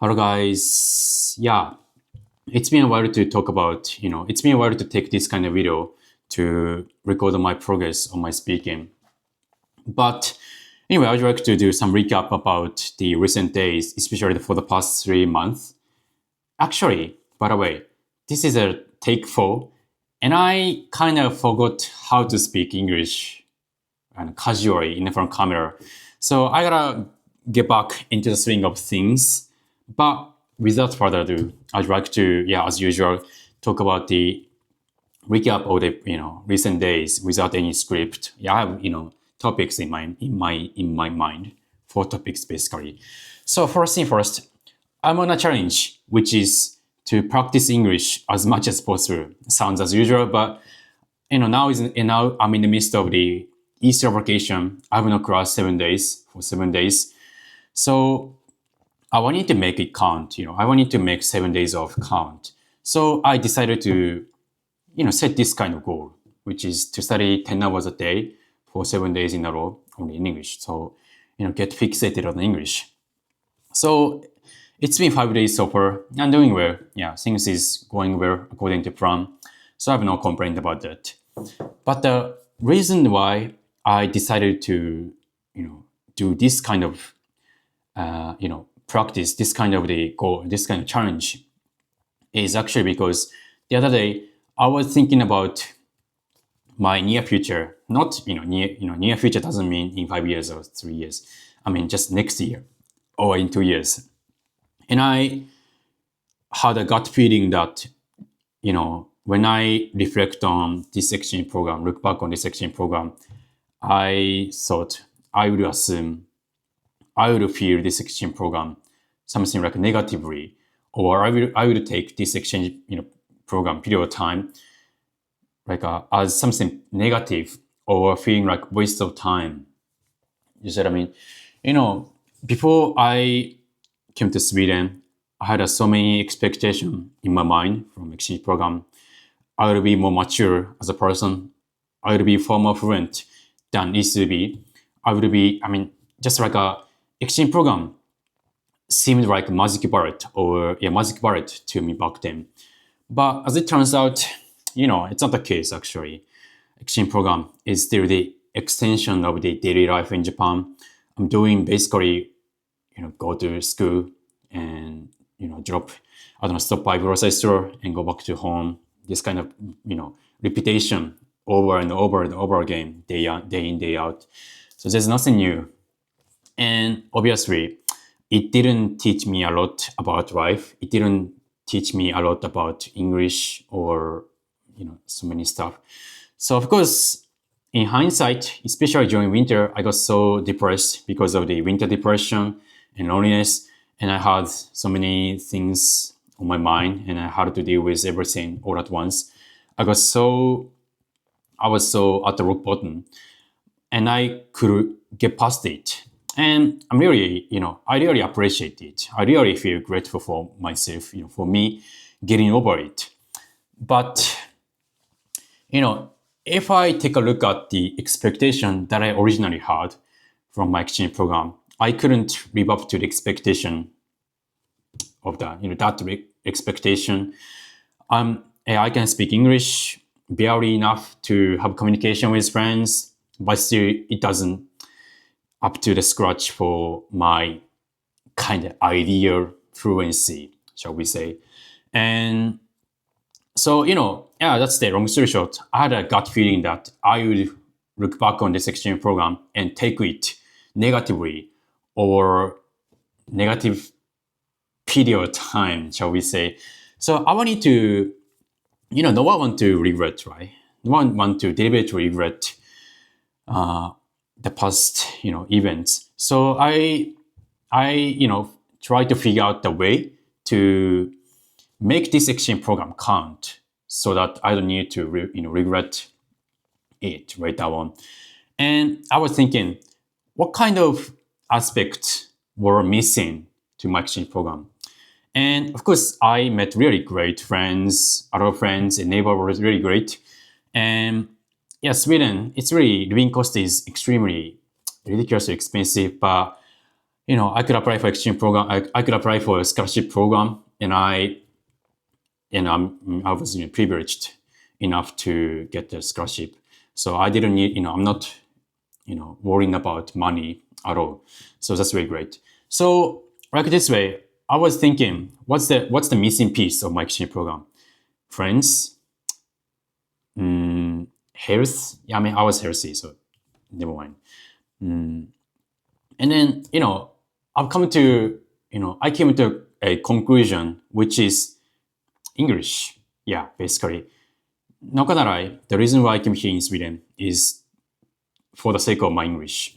Hello guys. Yeah, it's been a while to talk about, it's been a while to take this kind of video to record my progress on my speaking. But anyway, I'd like to do some recap about the recent days, especially for the past 3 months. Actually, by the way, this is a take 4, and I kind of forgot how to speak English and casually in front of camera. So I gotta get back into the swing of things. But without further ado, I'd like to, as usual, talk about the recap of the recent days without any script. I have topics in my mind, 4 topics basically. So first thing first, I'm on a challenge which is to practice English as much as possible. Sounds as usual, but now I'm in the midst of the Easter vacation. I have no class 7 days for 7 days. So I wanted to make it count. I wanted to make 7 days of count. So I decided to, set this kind of goal, which is to study 10 hours a day for 7 days in a row, only in English. So, get fixated on English. So it's been 5 days so far. I'm doing well. Things is going well according to plan. So I have no complaint about that. But the reason why I decided to, do this kind of, practice this kind of the goal, this kind of challenge is actually because the other day I was thinking about my near future. Not near future doesn't mean in 5 years or 3 years. I mean just next year or in 2 years. And I had a gut feeling that when I reflect on this exchange program, look back on this exchange program, I thought I would assume I would feel this exchange program something like negatively, or I would take this exchange program period of time like as something negative or feeling like waste of time. You see what I mean? Before I came to Sweden, I had so many expectations in my mind from exchange program. I would be more mature as a person. I would be far more fluent than used to be. I would be, just like a exchange program seemed like magic bullet to me back then. But as it turns out, it's not the case actually. Exchange program is still the extension of the daily life in Japan. I'm doing basically, go to school and, stop by grocery store and go back to home. This kind of, repetition over and over and over again, day in, day out. So there's nothing new. And obviously, it didn't teach me a lot about life. It didn't teach me a lot about English or, so many stuff. So of course, in hindsight, especially during winter, I got so depressed because of the winter depression and loneliness. And I had so many things on my mind and I had to deal with everything all at once. I was so at the rock bottom and I could get past it. And I'm really, I really appreciate it. I really feel grateful for myself, for me getting over it. But, if I take a look at the expectation that I originally had from my exchange program, I couldn't live up to the expectation of that, expectation. I can speak English barely enough to have communication with friends, but still it doesn't up to the scratch for my kind of ideal fluency, shall we say. And so, that's the long story short. I had a gut feeling that I would look back on this exchange program and take it negatively or negative period of time, shall we say. So I wanted to, no one want to regret, right? No one want to deliberately regret the past, events. So I try to figure out the way to make this exchange program count so that I don't need to, regret it right now on. And I was thinking, what kind of aspects were missing to my exchange program? And of course, I met really great friends, other friends, and neighbor was really great. And Sweden, it's really, living cost is extremely ridiculously expensive, but I could apply for exchange program. I could apply for a scholarship program, and I was privileged enough to get the scholarship. So I didn't need, I'm not, worrying about money at all. So that's very great. So like this way, I was thinking, what's the missing piece of my exchange program? Friends, health. Yeah, I mean, I was healthy, so never mind. And then, I came to a conclusion, which is English. Yeah, basically. Not gonna lie, the reason why I came here in Sweden is for the sake of my English.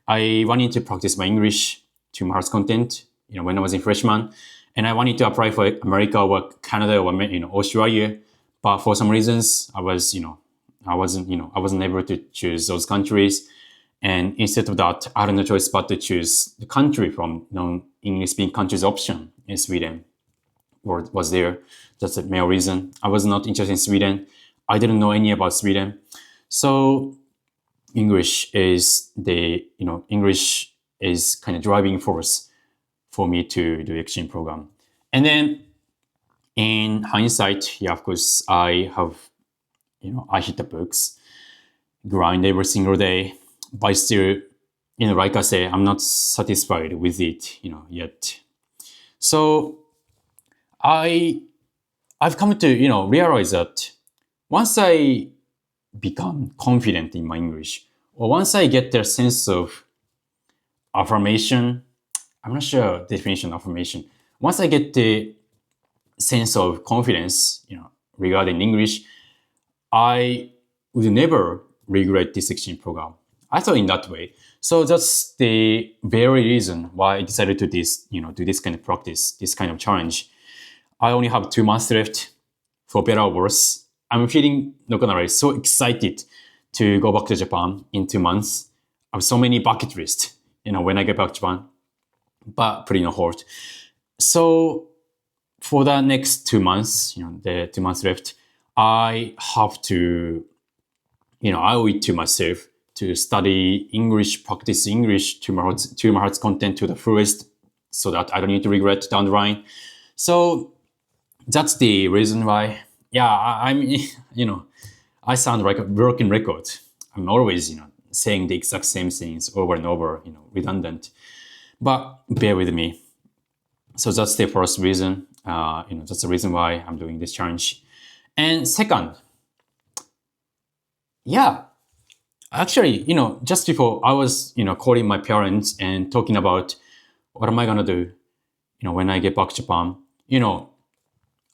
I wanted to practice my English to my heart's content, when I was in freshman, and I wanted to apply for America or Canada or Australia, but for some reasons I wasn't able to choose those countries, and instead of that, I had no choice but to choose the country from non-English speaking countries option in Sweden. Was there. That's the main reason. I was not interested in Sweden. I didn't know any about Sweden. So English is kind of driving force for me to do exchange program. And then in hindsight, yeah, of course, I hit the books, grind every single day, but still, like I say, I'm not satisfied with it, yet. So I've come to, realize that once I become confident in my English, or once I get the sense of affirmation, I'm not sure definition of affirmation. Once I get the sense of confidence, regarding English, I would never regret this exchange program. I thought in that way. So that's the very reason why I decided to do this kind of practice, this kind of challenge. I only have 2 months left, for better or worse. I'm feeling, not gonna lie, so excited to go back to Japan in 2 months. I have so many bucket lists, when I get back to Japan, but putting on hold. So for the next 2 months, the 2 months left, I have to, I owe it to myself to study English, practice English to my heart's content to the fullest, so that I don't need to regret down the line. So that's the reason why. Yeah, I sound like a broken record. I'm always, saying the exact same things over and over, redundant. But bear with me. So that's the first reason. That's the reason why I'm doing this challenge. And second, yeah, actually, just before I was, calling my parents and talking about what am I gonna do, when I get back to Japan.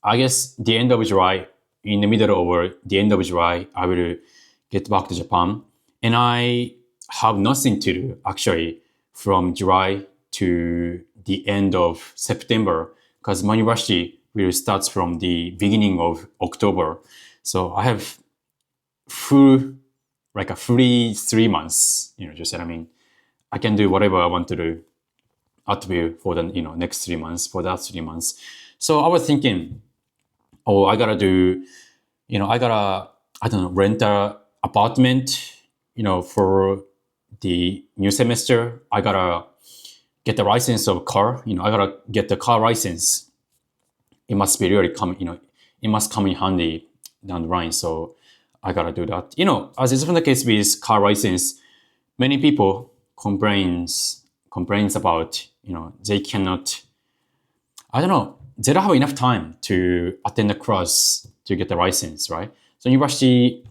I guess the end of July, in the middle or the end of July, I will get back to Japan. And I have nothing to do, actually, from July to the end of September, because my university will start from the beginning of October. So I have a free 3 months, just what I mean. I can do whatever I want to do at will for the, next 3 months, for that 3 months. So I was thinking, I gotta do, rent a apartment, for the new semester. I gotta get the license of car, I gotta get the car license. It must be really it must come in handy down the line. So I gotta do that. As is often the case with car license, many people complains about, they cannot, they don't have enough time to attend the class to get the license, right? So university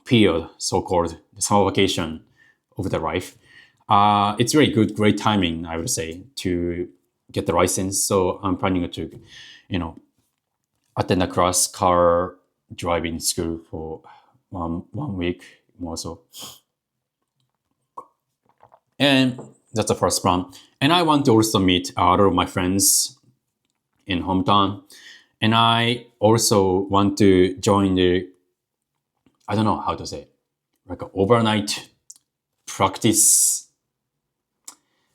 period, so-called the summer vacation of their life, it's really great timing, I would say, to get the license. So I'm planning to, attend a class, car driving school for one week more so. And that's the first plan. And I want to also meet a lot of my friends in hometown. And I also want to join the, I don't know how to say, like an overnight practice.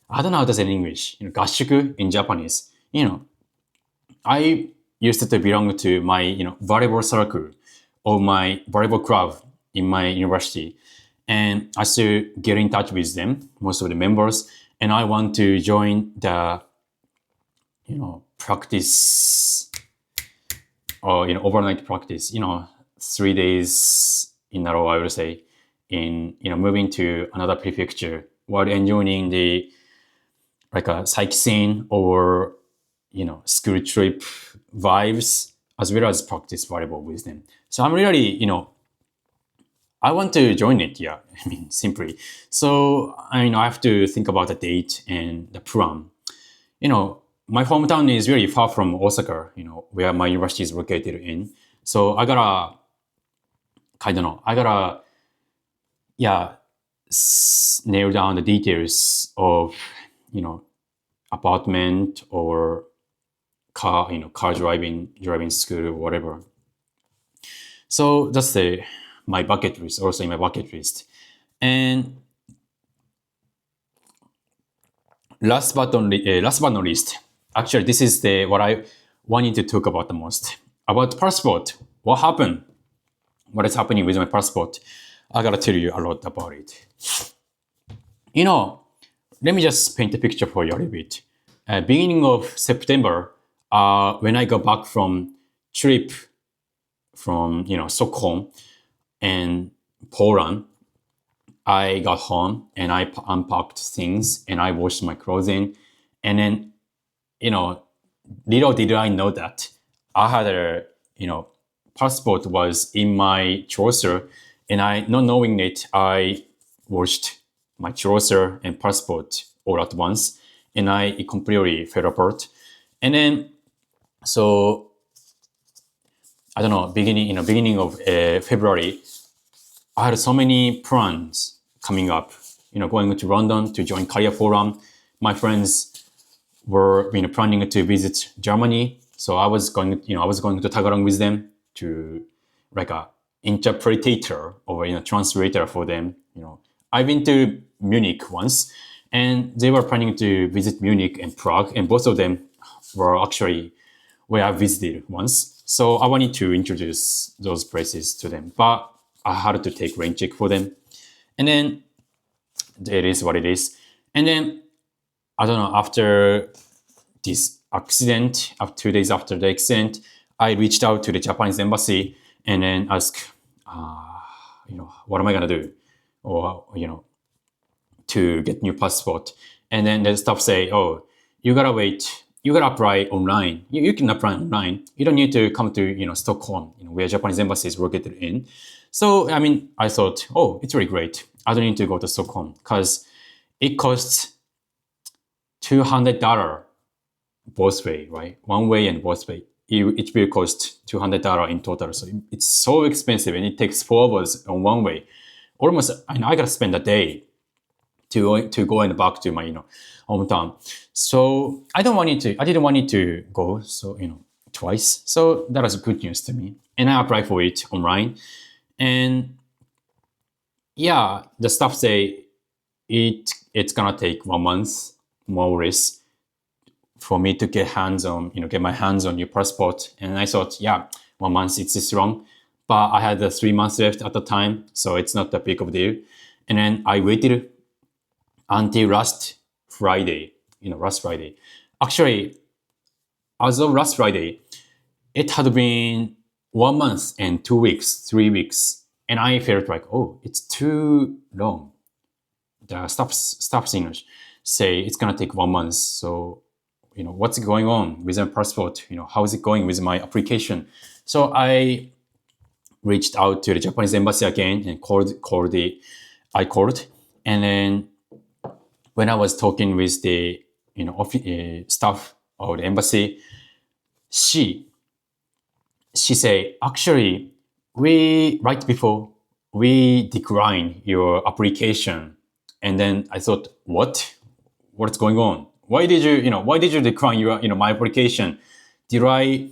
I don't know how to say in English. 合宿 in Japanese. I used to belong to my, volleyball circle or my volleyball club in my university. And I still get in touch with them, most of the members. and I want to join the, practice, or, overnight practice, 3 days in a row, I would say, in, moving to another prefecture while enjoying the, like a sightseeing or, school trip vibes, as well as practice volleyball with them. So I'm really, I want to join it. Yeah, I mean, simply. So I have to think about the date and the plan. My hometown is really far from Osaka, where my university is located in. So I gotta, yeah, nail down the details of, apartment or car, car driving school or whatever. So that's my bucket list, also in my bucket list. And last but not least, actually, this is what I wanted to talk about the most. About passport. What happened? What is happening with my passport? I gotta tell you a lot about it. Let me just paint a picture for you a little bit. Beginning of September, when I got back from trip from Stockholm and Poland, I got home and I unpacked things and I washed my clothing, and then little did I know that I had a passport was in my trouser, and I, not knowing it, I washed my trouser and passport all at once, and it completely fell apart. And then, so I don't know, beginning of February, I had so many plans coming up. Going to London to join Career Forum. My friends were planning to visit Germany, so I was going to tag along with them to, like a interpreter or translator for them. I've been to Munich once, and they were planning to visit Munich and Prague, and both of them were actually where I visited once. So I wanted to introduce those places to them, but I had to take rain check for them. And then it is what it is. And then, I don't know, after this accident, 2 days after the accident, I reached out to the Japanese embassy and then asked, what am I going to do? Or, to get new passport. And then the staff say, oh, you got to wait. You got to apply online. You can apply online. You don't need to come to, Stockholm, where Japanese embassy is located in. So, I thought, oh, it's really great. I don't need to go to Stockholm because it costs $200 both way, right? One way and both way. It will cost $200 in total. So it's so expensive, and it takes 4 hours on one way. Almost, I gotta spend a day to go and back to my hometown. So I didn't want to go twice. So that was good news to me, and I applied for it online. And yeah, the staff say it's gonna take 1 month more or less for me to get my hands on your passport. And I thought, yeah, 1 month, it's just wrong. But I had 3 months left at the time, so it's not a big of a deal. And then I waited until last Friday. Actually, as of last Friday, it had been 1 month and 2 weeks, 3 weeks. And I felt like, oh, it's too long. The staff English say it's gonna take 1 month. So, what's going on with my passport? How is it going with my application? So I reached out to the Japanese embassy again and I called. And then when I was talking with the, staff of the embassy, she said, actually, right before we declined your application. And then I thought, what's going on? Why did you decline my application? Did I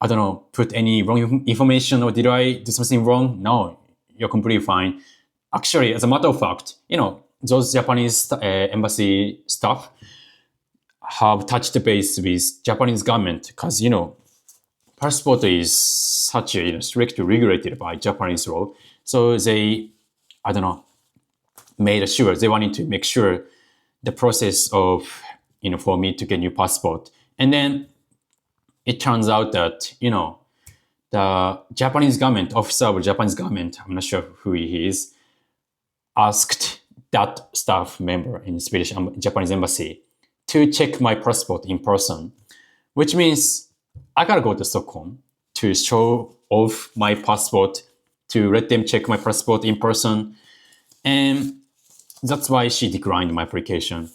don't know, put any wrong information, or did I do something wrong? No, you're completely fine. Actually, as a matter of fact, those Japanese embassy staff have touched base with Japanese government because, passport is such a strictly regulated by Japanese law. So they, made sure, they wanted to make sure the process of, for me to get new passport. And then it turns out that, the Japanese government, officer of the Japanese government, I'm not sure who he is, asked that staff member in Swedish Japanese embassy to check my passport in person, which means I gotta go to Stockholm to show off my passport, to let them check my passport in person. And that's why she declined my application.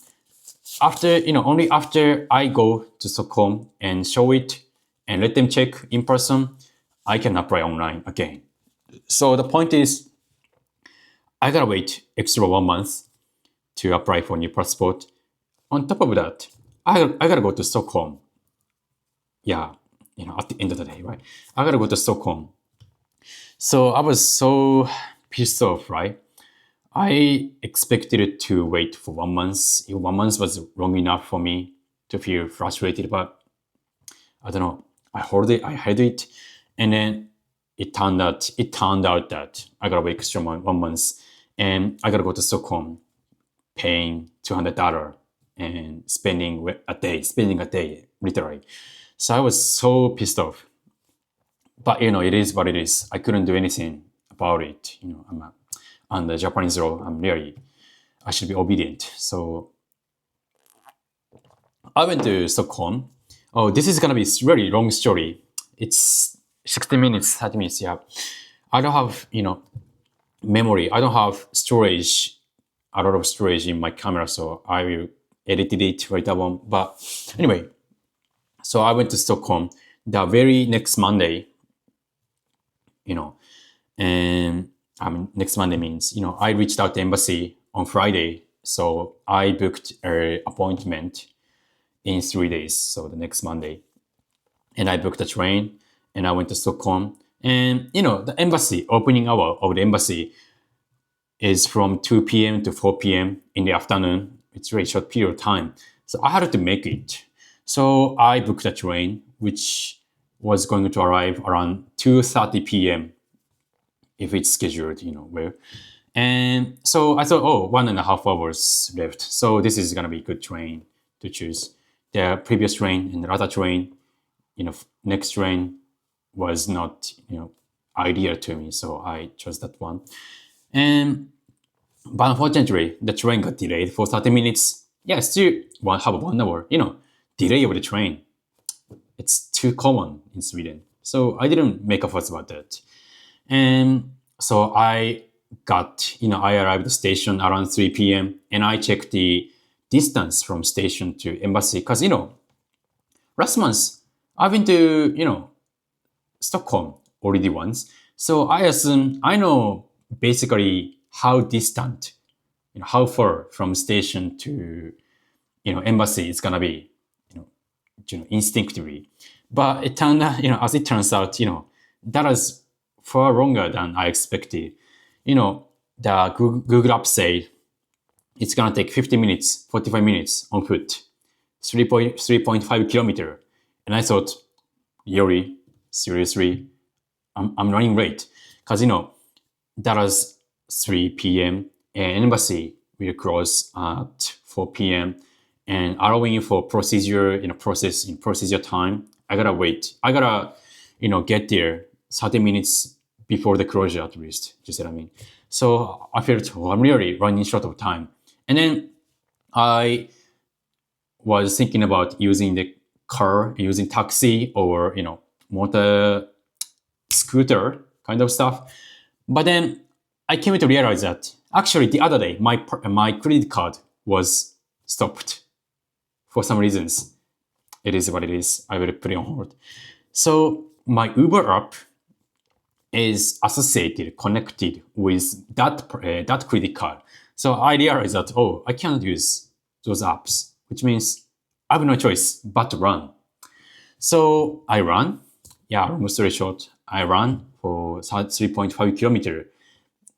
After, only after I go to Stockholm and show it and let them check in person, I can apply online again. So the point is, I gotta wait extra 1 month to apply for new passport. On top of that, I gotta go to Stockholm. Yeah, at the end of the day, right? I gotta go to Stockholm. So I was so pissed off, right? I expected it to wait for 1 month. 1 month was long enough for me to feel frustrated, but I don't know. I had it, and then it turned out that I gotta wait extra 1 month, and I gotta go to Stockholm, paying $200 and spending a day, literally. So I was so pissed off. But it is what it is. I couldn't do anything about it. I'm under Japanese law. I should be obedient. So I went to Stockholm. Oh, this is gonna be a really long story. It's 60 minutes, 30 minutes. Yeah, I don't have memory. I don't have a lot of storage in my camera, so I will edit it later on. But anyway, so I went to Stockholm the very next Monday. And next Monday means, I reached out to embassy on Friday. So I booked an appointment in 3 days. So the next Monday. And I booked a train and I went to Stockholm. And, the embassy, opening hour of the embassy is from 2 p.m. to 4 p.m. in the afternoon. It's a very short period of time. So I had to make it. So I booked a train, which was going to arrive around 2:30 p.m. if it's scheduled, where. And so I thought, 1.5 hours left. So this is going to be a good train to choose. The previous train and the other train, next train was not, ideal to me. So I chose that one. But unfortunately, the train got delayed for 30 minutes. Yeah, still have 1 hour, delay of the train. It's too common in Sweden. So I didn't make a fuss about that. And so I arrived at the station around 3 p.m. and I checked the distance from station to embassy. Because, last month I've been to, Stockholm already once. So I assume I know basically how distant, how far from station to, embassy is going to be, instinctively. But it turned out, as it turns out, that is far longer than I expected. The Google Apps say it's gonna take 50 minutes, 45 minutes on foot, 3.5 kilometer. And I thought, really, seriously, I'm running late. Because, that was 3 p.m. and embassy will close at 4 p.m. and allowing for procedure, procedure time, I gotta wait. I gotta, get there 30 minutes before the closure at least. You see what I mean? So I felt, I'm really running short of time. And then I was thinking about using the car, using taxi or, motor scooter kind of stuff. But then I came to realize that actually the other day, my credit card was stopped for some reasons. It is what it is. I will put it on hold. So my Uber app is connected with that credit card. So I realized that, I cannot use those apps, which means I have no choice but to run. So I ran. Yeah, long story short, I ran for 3.5 kilometers,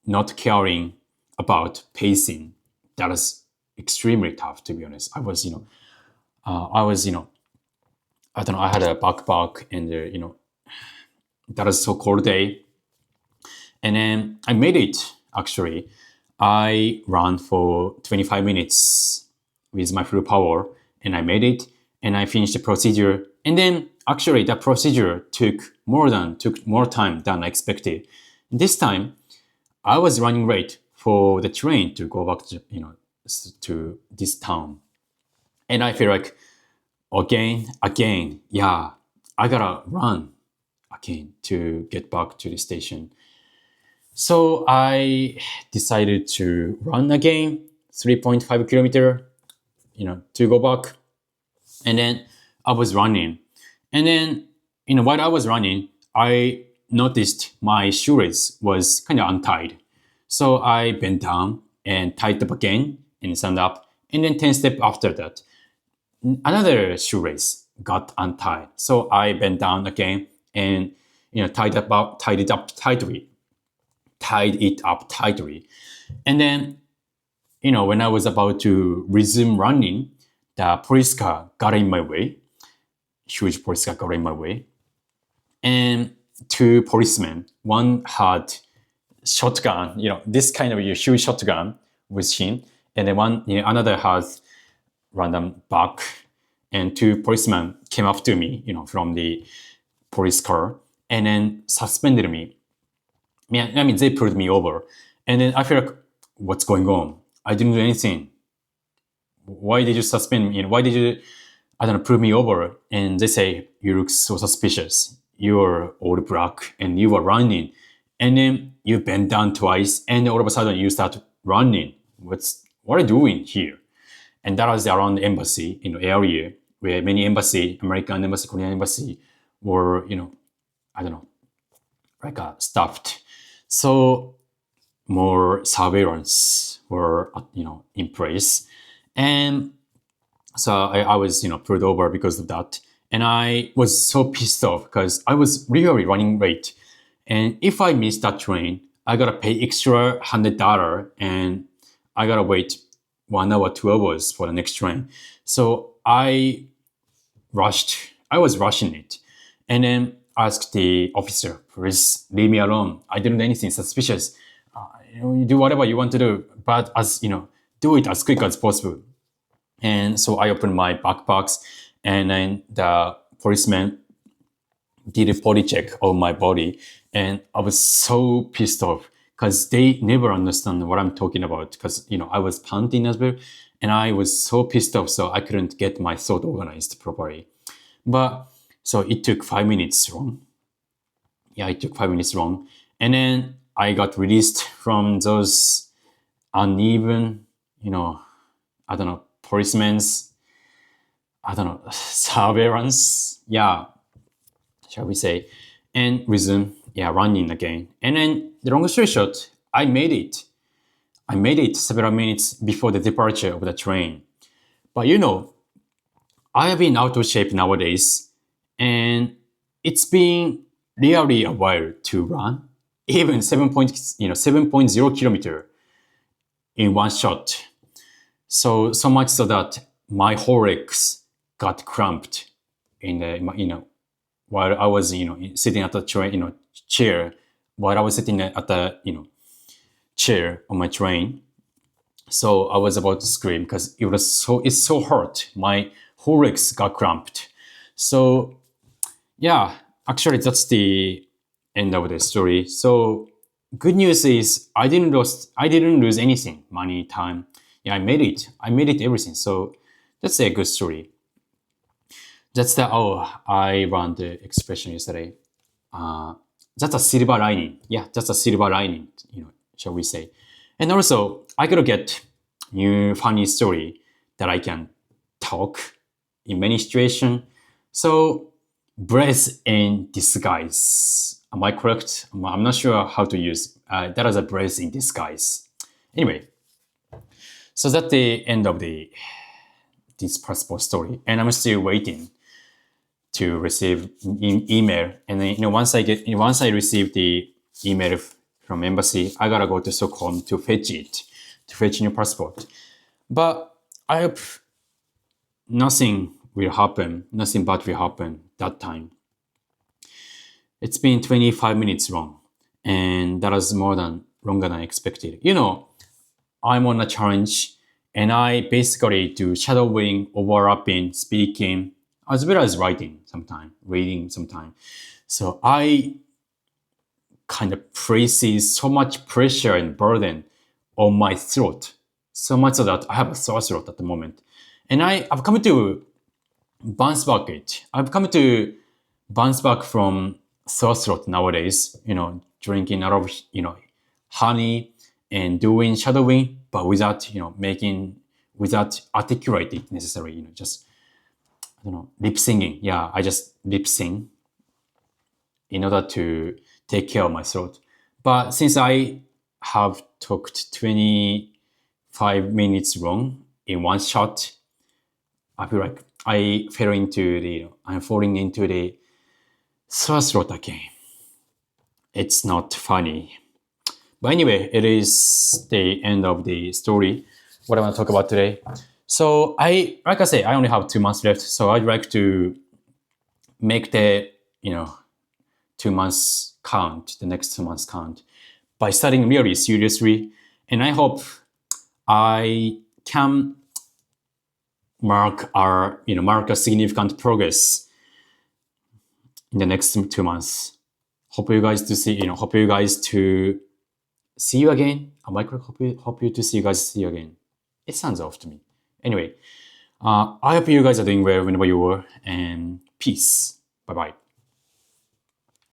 not caring about pacing. That is extremely tough, to be honest. I was, I don't know, I had a backpack and, that was so cold day. And then I made it, actually. I ran for 25 minutes with my full power, and I made it, and I finished the procedure. And then actually that procedure took more time than I expected. This time, I was running late for the train to go back to to this town, and I feel like again, yeah, I gotta run again to get back to the station. So I decided to run again, 3.5 kilometer, to go back. And then I was running. And then, while I was running, I noticed my shoelace was kind of untied. So I bent down and tied up again and stand up. And then 10 steps after that, another shoelace got untied. So I bent down again and tied it up tightly. And then, when I was about to resume running, the police car got in my way. Huge police car got in my way. And two policemen, one had shotgun, this kind of huge shotgun with him. And then another has random bag. And two policemen came up to me, from the police car and then suspended me. I mean, they pulled me over. And then I feel like, what's going on? I didn't do anything. Why did you suspend me? Why did you, pull me over? And they say, you look so suspicious. You're all black and you were running. And then you bent down twice and all of a sudden you start running. What are you doing here? And that was around the embassy, area where many embassy, American embassy, Korean embassy were, stuffed. So more surveillance were, in place. And so I was, pulled over because of that. And I was so pissed off because I was really running late. And if I missed that train, I gotta pay extra $100 and I gotta wait 1 hour, 2 hours for the next train. So I was rushing it. And then asked the officer, please leave me alone. I didn't do anything suspicious. You do whatever you want to do, but do it as quick as possible. And so I opened my backpacks and then the policeman did a body check of my body. And I was so pissed off because they never understand what I'm talking about because, I was panting as well. And I was so pissed off, so I couldn't get my thought organized properly. But so it took 5 minutes wrong. Yeah, it took 5 minutes wrong. And then I got released from those uneven, policemen's, surveillance. Yeah, shall we say. And resume, running again. And then the long story short, I made it. I made it several minutes before the departure of the train. But I have been out of shape nowadays. And it's been really a while to run, even 7.0 kilometer in one shot. So much so that my whole legs got cramped in the, while I was, sitting at the train, chair, while I was sitting at the, chair on my train. So I was about to scream because it's so hot. My whole legs got cramped. So yeah, actually that's the end of the story. So good news is I didn't lose anything, money, time. Yeah, I made it everything. So that's a good story. That's I ran the expression yesterday. That's a silver lining. Yeah, that's a silver lining, shall we say. And also I gotta get new funny story that I can talk in many situations. So breath in disguise. Am I correct? I'm not sure how to use that as a breath in disguise. Anyway, so that's the end of this passport story, and I'm still waiting to receive email. And then once I receive the email from embassy, I gotta go to Stockholm to fetch new passport. But I hope nothing bad will happen that time. It's been 25 minutes long, and that is longer than expected. I'm on a challenge, And I basically do shadowing, overlapping, speaking, as well as writing sometime, reading sometime. So I kind of places so much pressure and burden on my throat, so much so that I have a sore throat at the moment. And I've come to bounce back it. I've come to bounce back from sore throat nowadays, drinking a lot of, honey and doing shadowing, but without, without articulating necessarily, just, lip singing. Yeah, I just lip sing in order to take care of my throat. But since I have talked 25 minutes long in one shot, I feel like I'm falling into the sore throat again. It's not funny. But anyway, it is the end of the story. What I want to talk about today. So like I say, I only have 2 months left. So I'd like to make the, 2 months count, the next 2 months count by studying really seriously. And I hope I can mark a significant progress in the next 2 months. Hope you guys to see you again. Am I correct? Hope you to see you again. It sounds off to me. Anyway, I hope you guys are doing well whenever you are, and peace. Bye bye.